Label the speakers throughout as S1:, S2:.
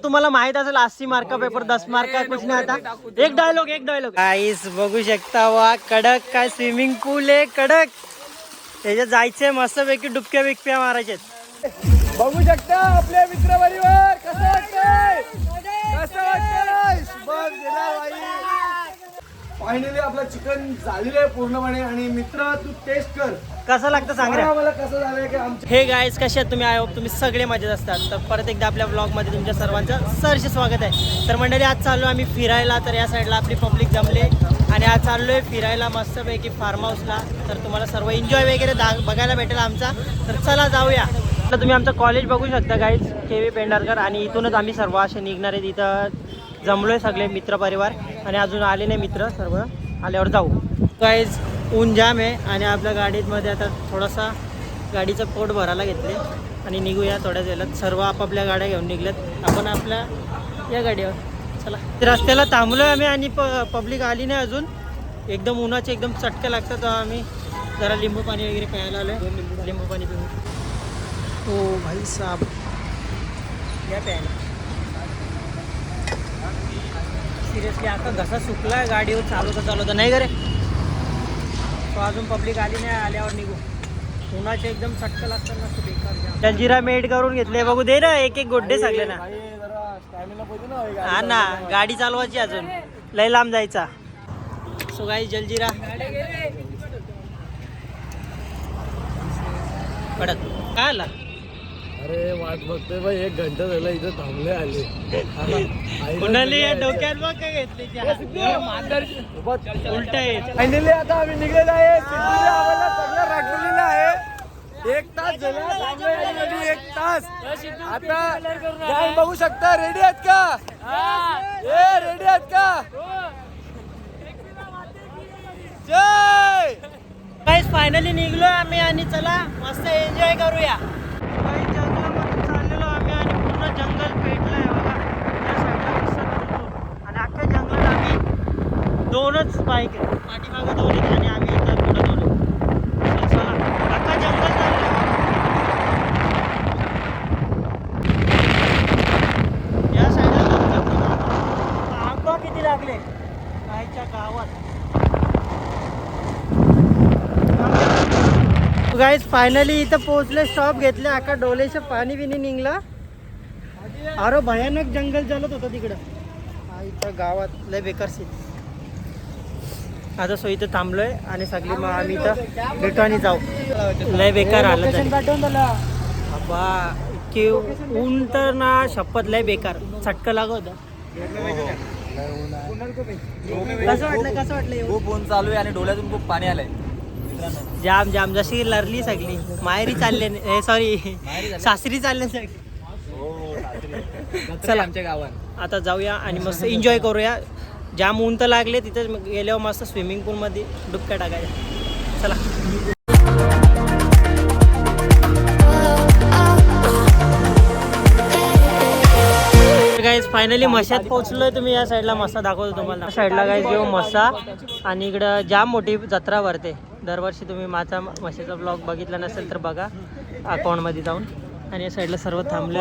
S1: तुम्हाला माहित असेल 80 मार्क पेपर 10 मार्क कुछ नाही आता. एक डायलॉग गाईस बघू शकता वा कडक काय स्विमिंग पूल आहे कडक. त्याच्यात जायचंय मस्त पैकी डुबक्या बिकप्या मारायचे.
S2: बघू शकता आपल्या मित्रपरिवार कसं वाटतंय शुभम गेला भाई. फायनली आपलं चिकन झालेलं आहे पूर्णपणे. आणि मित्र तू टेस्ट कर
S1: कसं लागतं सांग रे
S2: मला कसं झालंय की आमच्या.
S1: हे गाईज कसे आहेत तुम्ही? आय होप तुम्ही सगळे मजेत असतात. तर परत एकदा आपल्या ब्लॉगमध्ये तुमच्या सर्वांचं सहर्ष स्वागत आहे. तर मंडळी आज चाललो आम्ही फिरायला. तर या साईडला आपली पब्लिक जमले आणि आज चाललो आहे फिरायला मस्तपैकी फार्म हाऊसला. तर तुम्हाला सर्व एन्जॉय वगैरे बघायला भेटेल आमचा. तर चला जाऊया. तर तुम्ही आमचं कॉलेज बघू शकता गाईज KV पेंढारकर. आणि इथूनच आम्ही सर्व असे निघणार आहेत. इथं जमलो आहे सगळे मित्रपरिवार आणि अजून आले नाही मित्र. सर्व आल्यावर जाऊ. गाईज ऊन जाम आहे आणि आपल्या गाडीमध्ये आता थोडासा गाडीचं पोट भरायला घेतले आणि निघूया थोड्याच वेळात. सर्व आपापल्या गाड्या घेऊन निघल्यात. आपण आपल्या या गाडीवर चला. रस्त्याला थांबलो आहे आम्ही आणि पब्लिक आली नाही अजून. एकदम उन्हाचे एकदम चटके लागतात. तर आम्ही जरा लिंबू पाणी वगैरे प्यायला आलो आहे. लिंबू पाणी पिऊ. हो भाई साहब या प्यायला. सिरियसली आता घसा सुकला आहे गाडीवर चालवता नाही करे. तो अजून पब्लिक आली नाही. आल्यावर निघू. उन्हाचे एकदम चटकं लागतात ना बेकार. जलजिरा मेड करून घेतले बघू दे ना. एक गोड्डे सांगले ना. हा ना गाडी चालवायची अजून लय लांब जायचा. सो गाई जलजिरा पडत काय आला.
S2: अरे वाट बघतोय भाई 1 घंटा झाला इथं थांबले आले.
S1: कुणाला डोक्यात बघ काय घेतले उलट आहे.
S2: फायनली आता आम्ही निघलेलो आहे. आम्हाला सगळं राखलेलं आहे. 1 तास झाला 1 तास. आता काय बघू शकता. रेडी आहेत का? रेडी आहेत का? जय.
S1: गाईस फायनली निघलो आम्ही आणि चला मस्त एन्जॉय करूया. जंगलामधून चाललेलो आम्ही आणि पूर्ण जंगल पेटलंय बघा. त्या साईडला मस्त आणि अख्ख्या जंगलात आम्ही 2च बाईक आहेत. पाठीमागं 2 आहेत आणि आम्ही इथं पुढं 2 आहेत. चला अख्खा जंगल चाललंय. या साईडला आंबा किती लागले आईच्या गावात. गाईज फायनली इथं पोहोचले. स्टॉप घेतले. अख्खा डोलेचं पाणी बिनी निघला. अरे भयानक जंगल चालत होतं तिकडं. इथं गावात लय बेकार सीन. आता सो इथं थांबलोय आणि सगळी मग आम्ही इथं भेटू आणि जाऊ. लय बेकार आलं बाबा की ऊन तर ना शपथ लय बेकार चटकं लागत होतं. कसं वाटलं
S2: खूप ऊन चालू आहे आणि डोळ्यातून खूप पाणी आलंय.
S1: जाम जाम जशी लरली सगळी माहेरी चालले. सॉरी सासरी चालले सगळी. चला
S2: आमच्या गावात
S1: आता जाऊया आणि मस्त एन्जॉय करूया. जाम ऊन तर लागले. तिथं गेल्यावर मस्त स्विमिंग पूलमध्ये डुबक्या टाकायच्या. चला गाईज फायनली मशात पोहोचलोय. तुम्ही या साईडला मसा दाखवतो तुम्हाला. साईडला गाईज घेऊ मसा आणि इकडं जाम मोठी जत्रा भरते दरवर्षी. तुम्ही माझा म्हशीचा ब्लॉग बघितला नसेल तर बघा अकाउंटमध्ये जाऊन. आणि या साईडला सर्व थांबले.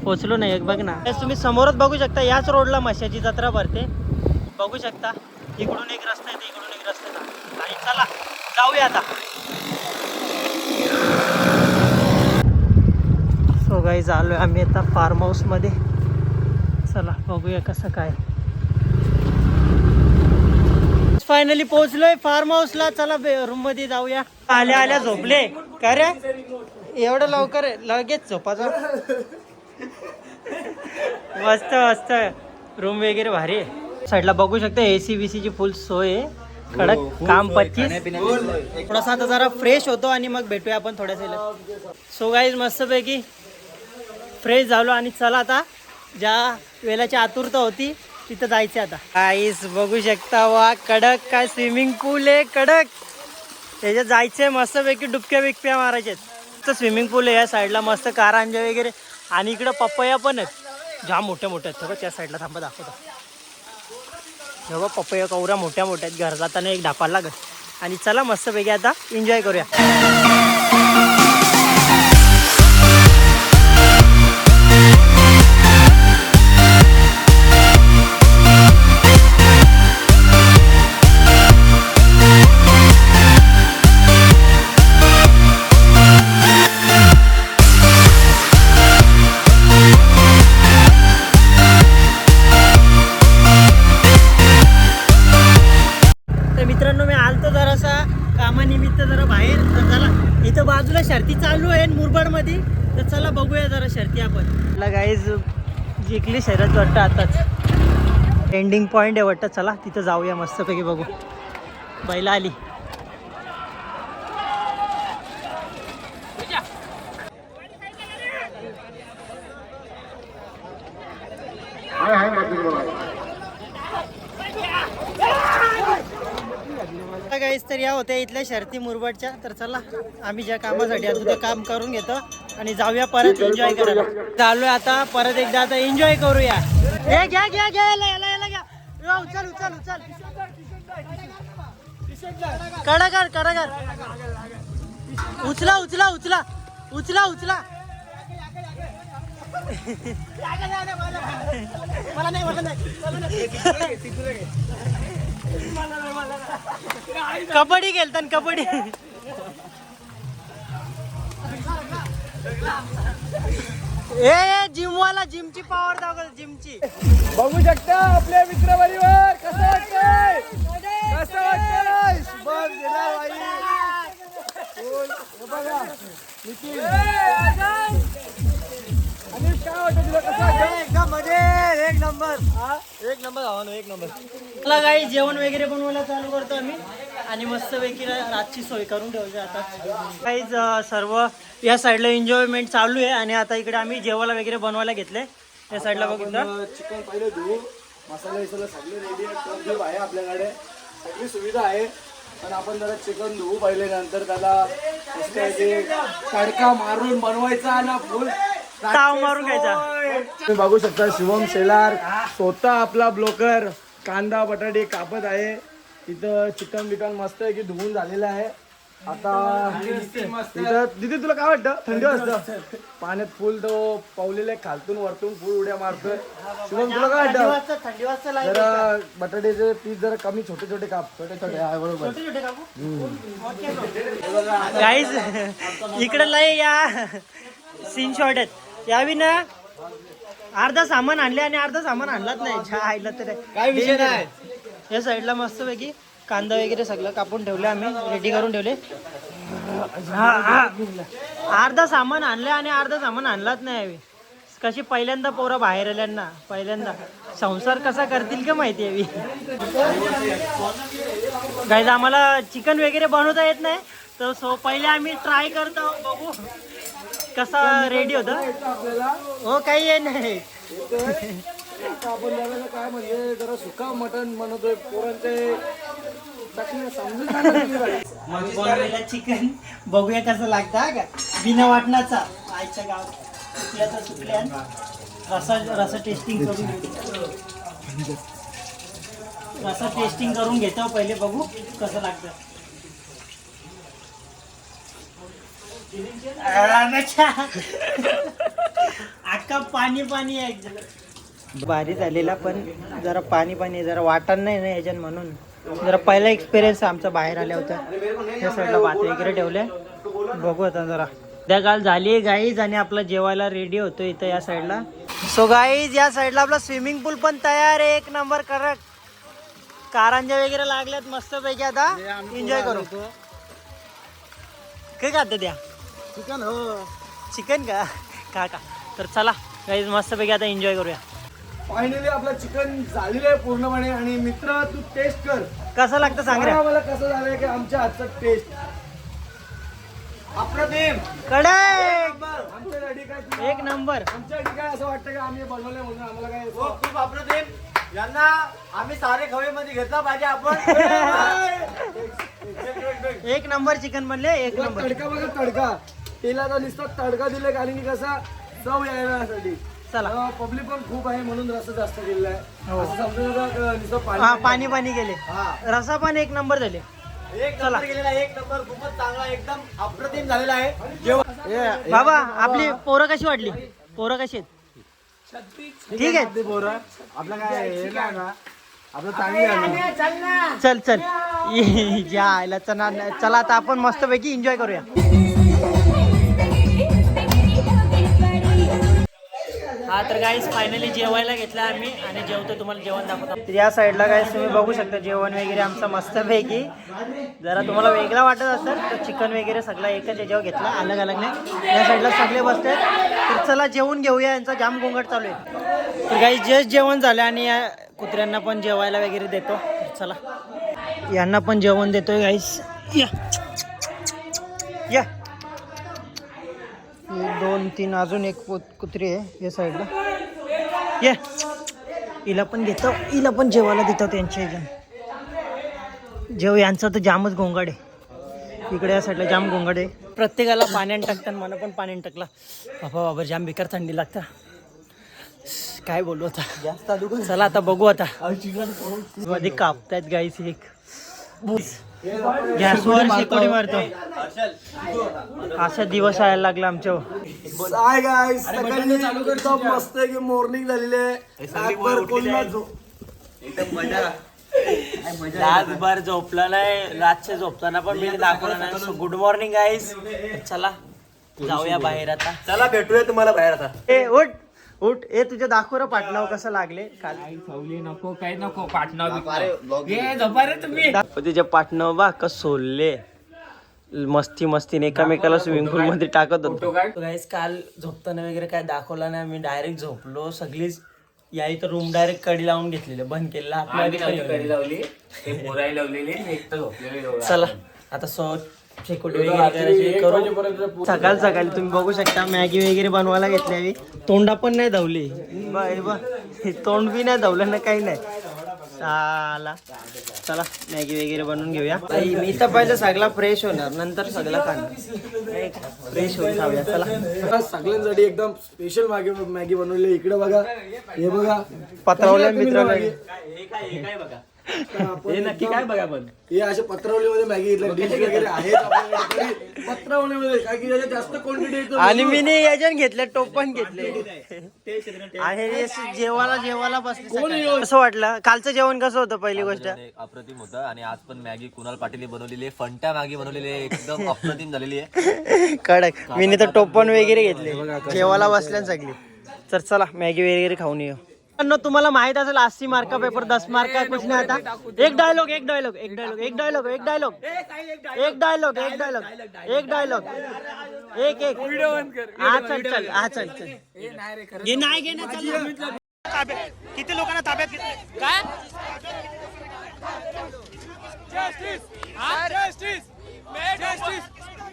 S1: पोहोचलो नाही एक बघ ना. तुम्ही समोरच बघू शकता. याच रोडला म्हशाची जत्रा भरते बघू शकता. इकडून एक रस्ता येते इकडून एक रस्ता येतो. आणि चला जाऊया आता. सो गाईज आलोय आम्ही आता फार्म हाऊसमध्ये. चला बघूया कसं काय. फायनली पोहोचलोय फार्म हाऊसला. चला रूम मध्ये जाऊया. आल्या आल्या झोपले का रे एवढं लवकर लगेच झोपायचं. मस्त मस्त रूम वगैरे भारी आहे. साईडला बघू शकता AC BCची फुल सोय आहे. कडक काम 25. थोडासा आता जरा फ्रेश होतो आणि मग भेटूया आपण थोड्यासा. सो गाईज मस्तपैकी फ्रेश झालो आणि चला आता ज्या वेळेची आतुरता होती तिथं जायचं आता. गाईज बघू शकता वा कडक काय स्विमिंग पूल आहे कडक. त्याच्यात जायचंय मस्तपैकी डुबक्या बिकप्या मारायच्यात. तर स्विमिंग पूल आहे या साईडला मस्त कारंजा वगैरे. आणि इकडं पपया पण आहेत जाम मोठ्या मोठ्या आहेत. त्या साईडला थांबा दाखवतो. जेव्हा पपया कवऱ्या मोठ्या मोठ्या आहेत. घर जाताना एक ढापाला लागत. आणि चला मस्तपैकी आता एन्जॉय करूया. जिंकली शर्यत वाटतं आताच. एंडिंग पॉईंट आहे वाटतं. चला तिथं जाऊया मस्तपैकी बघू. बैला आली. गाईस तर या होत्या इथल्या शर्ती मुरबाडच्या. तर चला आम्ही ज्या कामासाठी आलो ते काम करून घेतो आणि जाऊया परत एन्जॉय करायला. चालूया आता परत एकदा आता एन्जॉय करूया. हे घ्या घ्या घ्या याला घ्या. उचल उचल उचल. कडा कर उचला उचला उचला उचला उचला. मला नाही कबड्डी खेळतात कबड्डी. ए जिमवाला जिमची पावर दाखव जिमची.
S2: बघू शकता आपल्या मित्रपरिवार कसं वाटतंय शुभम गेला बाई. बघा नितीन अनिश काय वाटतं तुला कसं वाटतं?
S1: एकदम मजेत. एक नंबर हवा एक नंबर. चला काही जेवण वगैरे बनवायला चालू करतो आम्ही आणि मस्त पैकी रातची सोय करून ठेवतो आता. काहीच सर्व या साईडला एन्जॉयमेंट चालू आहे आणि आता इकडे आम्ही जेवायला वगैरे बनवायला घेतले. या साईडला बघितलं
S2: चिकन पहिले धुवू. मसाले विसाले सगळे रेडी आहे आपल्याकडे. सगळी सुविधा आहे. पण आपण जरा चिकन धुवू पहिले. नंतर त्याला तडका मारून बनवायचा ना फुल
S1: ताव मारून घ्यायचा.
S2: तुम्ही बघू शकता शिवम शेलार स्वतः आपला ब्लोकर कांदा बटाटे कापत आहे. इथं चिकन बिकन मस्त आहे की धुवून झालेलं आहे. आता इथं दिदी तुला काय वाटतं? थंडी वाजतं पाण्यात फुल तो पावलेला खालतून वरतून फुल उड्या मारतोय. शिवम तुला काय वाटतं?
S1: थंडी वाजता
S2: जरा बटाट्याचे पीस जरा कमी छोटे छोटे काप. छोटे छोटे आहे बरोबर.
S1: गाईज इकडे लय या सीन शॉट आहेत. यावी ना अर्धा सामान आणले आणि अर्धा सामान आणलाच नाही. छायला तर
S2: काय विषय नाही.
S1: या साईडला मस्त पैकी कांदा वगैरे सगळं कापून ठेवले आम्ही रेडी करून ठेवले. अर्धा सामान आणले आणि अर्धा सामान आणलाच नाही यावी. कशी पहिल्यांदा पोरं बाहेर आल्यांना पहिल्यांदा संसार कसा करतील का माहिती यावी. गाईज आम्हाला चिकन वगैरे बनवता येत नाही तर पहिले आम्ही ट्राय करतो बघू कसा रेडी होता. हो काही आहे नाही.
S2: आपण त्याला काय म्हणजे जरा सुका मटण बनवतोय पोरांचे
S1: बनवलेला चिकन बघूया कसं लागतं का बिना वाटणाचा. आईच्या गावात सुकल्याचा सुकल्या रसा टेस्टिंग करून घेतो पहिले बघू कसं लागतं. अख्खा पाणी पाणी आहे. भारी झालेला पण जरा पाणी पाणी जरा वाटण नाही ना याच्यात म्हणून जरा पहिला एक्सपिरियन्स आमचा बाहेर आल्या होत्या. त्या साईडला भात वगैरे ठेवले बघू आता जरा. त्या काल झाली गाईज आणि आपला जेवायला रेडी होतो इथं या साईडला. सो गाईज या साईडला आपला स्विमिंग पूल पण तयार आहे. एक नंबर करक कारंजा वगैरे लागल्यात मस्त पैकी. आता एन्जॉय करू. काय खातं त्या
S2: चिकन हो
S1: चिकन का तर चला गाईज मस्त पैकी आता एन्जॉय करूया.
S2: फायनली आपलं चिकन झालेलं आहे पूर्णपणे. आणि मित्र तू टेस्ट कर
S1: कसं लागतं सांग रे.
S2: मला कसं झालंय की आमच्या हातचं टेस्ट अप्रतिम
S1: कडक
S2: आमच्यासाठी काय
S1: एक नंबर.
S2: आमच्यासाठी काय असं वाटतं की आम्ही बनवलंय म्हणून आम्हाला काय
S3: खूप अप्रतिम. यांना आम्ही सारे खवेमध्ये घेतला पाहिजे आपण.
S1: एक नंबर चिकन बनले एक नंबर.
S2: तडका बघा तडका तेलाचा नुसता तडका दिलाय कारण की कसा चव यायसाठी.
S1: चला
S2: पब्लिक पण खूप आहे म्हणून रस्ता जास्त केलेला आहे.
S1: हो.
S2: असं समजून नुसतं
S1: हा
S2: पाणी
S1: पाणी पाणी गेले. रसा पण एक नंबर झाले.
S3: एक नंबर गेलेला एक नंबर खूपच चांगला एकदम अप्रतिम झालेला आहे.
S1: बाबा आपली पोरं कशी वाटली? पोरं कशी आहेत? ठीक आहे
S2: पोरं आपलं काय हे नाही ना आपलं चांगलं
S1: चल चल ज्या आयला चला आता आपण मस्तपैकी एन्जॉय करूया. हा तर गाईस फायनली जेवायला घेतला आम्ही आणि जेवतो तुम्हाला जेवण दाखवतो. या साईडला गाईस तुम्ही बघू शकता जेवण वगैरे आमचं मस्तपैकी. जरा तुम्हाला वेगळा वाटत असेल तर चिकन वगैरे सगळं एकच याच्यावर घेतला, अलग अलग नाही. या साईडला सगळे बसतात. तर चला जेवून घेऊया, यांचा जाम गोंगाट चालू आहे. तर गाईस जस्ट जेवण झालं आणि या कुत्र्यांना पण जेवायला वगैरे देतो. तर चला यांना पण जेवण देतोय गाईस. या या 1 2 3 अजून एक कुत्री आहे या साईडला. ये हिला पण घेतो, हिला पण जेवायला देतो त्यांच्या ह्याच्यानं. जेव यांचा तर जामच गोंगाड आहे इकडे. या साईडला जाम गोंगाड आहे. प्रत्येकाला पाण्याने टाकतात, मला पण पाण्याने टाकला. बाबा जाम बेकार थंडी लागतं. काय बोलू आता जास्त. चला आता बघू आता मध्ये कापतायत गाईस. एक गॅसवर शेकोडी मारतो. असा दिवस यायला लागला आमच्यावर.
S2: हाय गाईस, सकाळी चालू करतो. मस्त की मॉर्निंग झालेली आहे.
S1: रातभर झोपला नाही, रातच्या झोपताना पण मी दाखवलं नाही. सो गुड मॉर्निंग गाईस. चला जाऊया बाहेर आता.
S3: चला भेटूया तुम्हाला बाहेर आता.
S1: ए उठ उठ. ए तुझ्या दाखव पाटलाव कसं लागले काल.
S4: नको काही नको पाटणाव झोपा रे तुम्ही.
S1: तुझ्या पाटणाव बा कस सोडले मस्ती मस्तीने एकामेकाला स्विमिंग पूल मध्ये टाकत होतो. गाईस काल झोपताना वगैरे काय दाखवला नाही. मी डायरेक्ट झोपलो. सगळीच या इथं रूम डायरेक्ट कडी लावून घेतलेले, बंद केलेला.
S4: कडी लावली मोराई लावलेली एक तर झोपलेली.
S1: चला आता शेकोटी वगैरे करू. सकाळ सकाळी तुम्ही बघू शकता मॅगी वगैरे बनवायला घेतली आम्ही. तोंडा पण नाही धावली बा, तोंड बी नाही धावलं ना, काही नाही. चला मॅगी वगैरे बनवून घेऊया. मी तर पहिलं सगळा फ्रेश होणार, नंतर सगळं खाणार. फ्रेश होऊन खाऊया. चला
S2: सगळ्यांसाठी एकदम स्पेशल मॅगी बनवली. इकडे बघा, हे बघा
S1: पत्रावल्या मित्राला.
S4: हे नक्की काय बघा पण
S2: हे अशा पत्रावलीमध्ये मॅगी घेतल्या. डिश वगैरे आहेत आपल्याकडे पत्रावलीमध्ये, काय की त्याच्यात जास्त क्वांटिटी येतो.
S1: आणि मी नाही याच्यान घेतले, टोप पण घेतले. आणि जेवायला बसले. कसं वाटलं कालचं जेवण? कसं होतं पहिली गोष्ट?
S3: अप्रतिम होतं. आणि आज पण मॅगी कुणाल पाटील बनवलेली आहे. फंटा मॅगी बनवलेली आहे, एकदम अप्रतिम झालेली आहे.
S1: कडक. मी तर टोप पण वगैरे घेतले, जेवायला बसल्या सगळी. तर चला मॅगी वगैरे खाऊन येऊ. तुम्हाला माहित असेल 80 मार्क पेपर 10 मार्क कुछ नहीं आता. एक डायलॉग चल ये नाही घे ना. चल किती लोकांना ताब्यात घेतलं काय?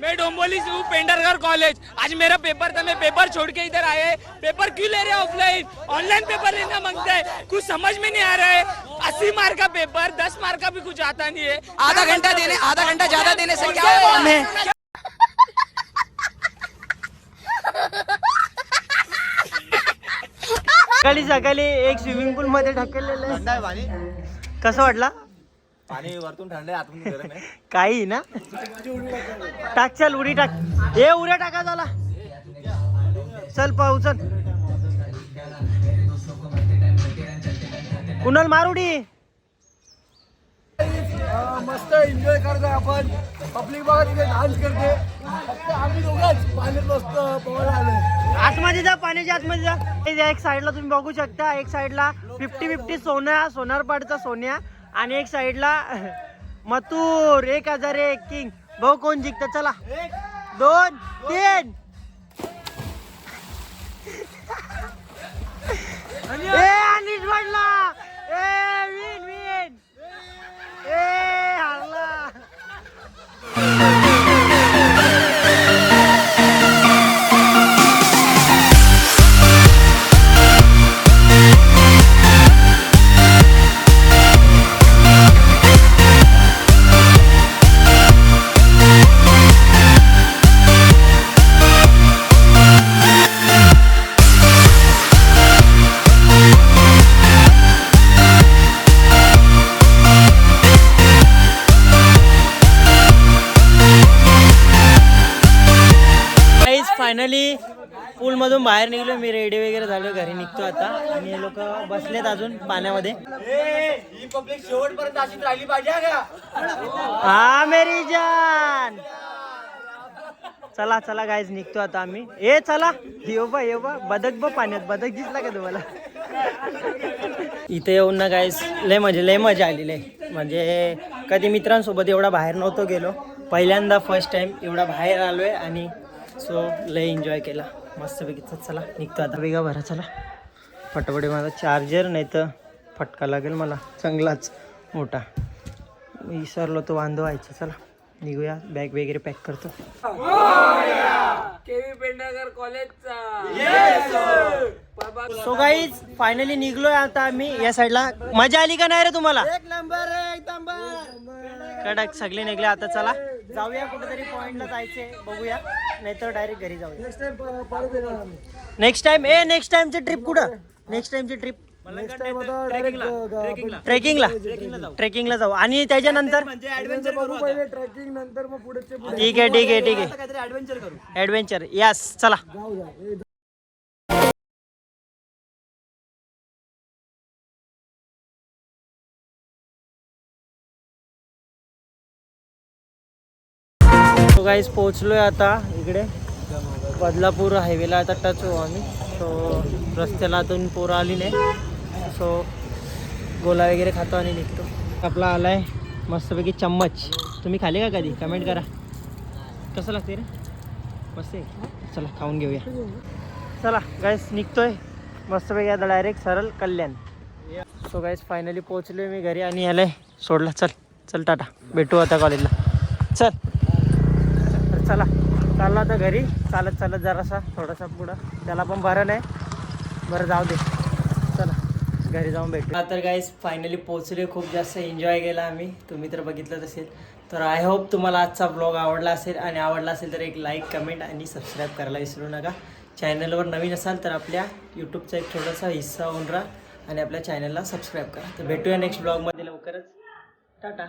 S4: मैं डोंबोली से हूँ, पेंडरगर कॉलेज. आज मेरा पेपर था, मैं पेपर छोड़ के इधर आए. पेपर क्यों ले रहे हैं ऑफलाइन? ऑनलाइन पेपर लेना मांगता है. कुछ समझ में नहीं आ रहा है. 80 मार्क का पेपर 10 मार्क का भी कुछ आता नहीं है. आधा घंटा ज्यादा देने से क्या होगा?
S1: सकाळी एक स्विमिंग पूल मध्ये ढकललेलं आहे. कसं वाटला?
S3: पाणी वरतून थंड आहे, आतून गरम आहे.
S1: काही ना. टाक चल उडी टाक. हे उड्या टाका झाला. चल पाहू चल. कुणाल मार उडी.
S2: मस्त एन्जॉय करतोय आपण. पब्लिक बघा तिथे डान्स करते. फक्त आम्ही दोघंच पाण्यात मस्त पोहायला आलोय.
S1: आतमध्ये जा, पाण्याच्या आतमध्ये जा. एक साईडला तुम्ही बघू शकता, एक साईडला 50-50 सोनारपाडचा सोन्या आणि एक साईडला मथुर 1001 किंग. भाऊ कोण जिंकत? चला 2 3. अनिश वाढला. विन हारला. फायनली पूल मधून बाहेर निघलो. मी रेडी वगैरे झालो, घरी निघतो आता. आणि हे लोक बसलेत अजून पाण्यामध्ये.
S3: ही पब्लिक शेवटपर्यंत अशीच राहिली पाहिजे का?
S1: हा मेरी जान. चला चला गाईज निघतो आता आम्ही. ए चला येऊ बा बदक बा पाण्यात. बदक दिसला का तुम्हाला? इथे येऊन ना गाईज लय मजा आलेली आहे. म्हणजे कधी मित्रांसोबत एवढा बाहेर नव्हतो गेलो, पहिल्यांदा फर्स्ट टाइम एवढा बाहेर आलोय आणि सो लय एन्जॉय केला मस्तपैकी. चला निघतो आता. वेगा भरा चला फटाफट. माझा चार्जर नाही तर फटका लागेल मला चांगलाच मोठा. विसरलो तो वांदो व्हायचा. चला निघूया. बॅग वगैरे पॅक करतो.
S4: केवी पेंढारकर कॉलेजचा.
S1: सो गाईज फायनली निघलोय आता आम्ही या साईडला. मजा आली का नाही रे तुम्हाला?
S3: एक नंबर एकदम
S1: कडक सगळे निघले. आता चला जाऊया कुठेतरी पॉइंटला जायचंय, बघूया नाहीतर डायरेक्ट घरी जाऊया. नेक्स्ट टाइम नेक्स्ट टाइमची ट्रिप कुठं? नेक्स्ट टाइमची ट्रिप ट्रेकिंगला जाऊ आणि त्याच्यानंतर
S2: ट्रेकिंग नंतर मग पुढे
S1: ठीक आहे
S3: ऍडव्हेंचर करू.
S1: ऍडव्हेंचर. यस चला. सो गाईज पोहोचलोय आता इकडे बदलापूर हायवेला. आता टच होऊ आम्ही. सो रस्त्याला अजून पोरं आली नाही. सो गोला वगैरे खातो आणि निघतो. आपला आलाय मस्तपैकी चम्मच. तुम्ही खाले का कधी? कमेंट करा कसं लागते रे. मस्त आहे. चला खाऊन घेऊया. चला गाईज निघतोय मस्तपैकी आता डायरेक्ट सरळ कल्याण. सो गाईज फायनली पोहोचलोय मी घरी आणि यालाय सोडला. चल टाटा, भेटू आता कॉलेजला. चल चला चालला आता घरी. चालत जरासा थोडासा पुढं. त्याला पण बरं नाही. बरं जाऊ दे. चला घरी जाऊन भेटू. तर गाईज फायनली पोहोचले. खूप जास्त एन्जॉय केला आम्ही. तुम्ही तर बघितलंच असेल. तर आय होप तुम्हाला आजचा ब्लॉग आवडला असेल. आणि आवडला असेल तर एक लाईक कमेंट आणि सबस्क्राईब करायला विसरू नका. चॅनलवर नवीन असाल तर आपल्या यूट्यूबचा एक थोडासा हिस्सा होऊन राहा आणि आपल्या चॅनलला सबस्क्राईब करा. तर भेटूया नेक्स्ट ब्लॉगमध्ये लवकरच. टाटा.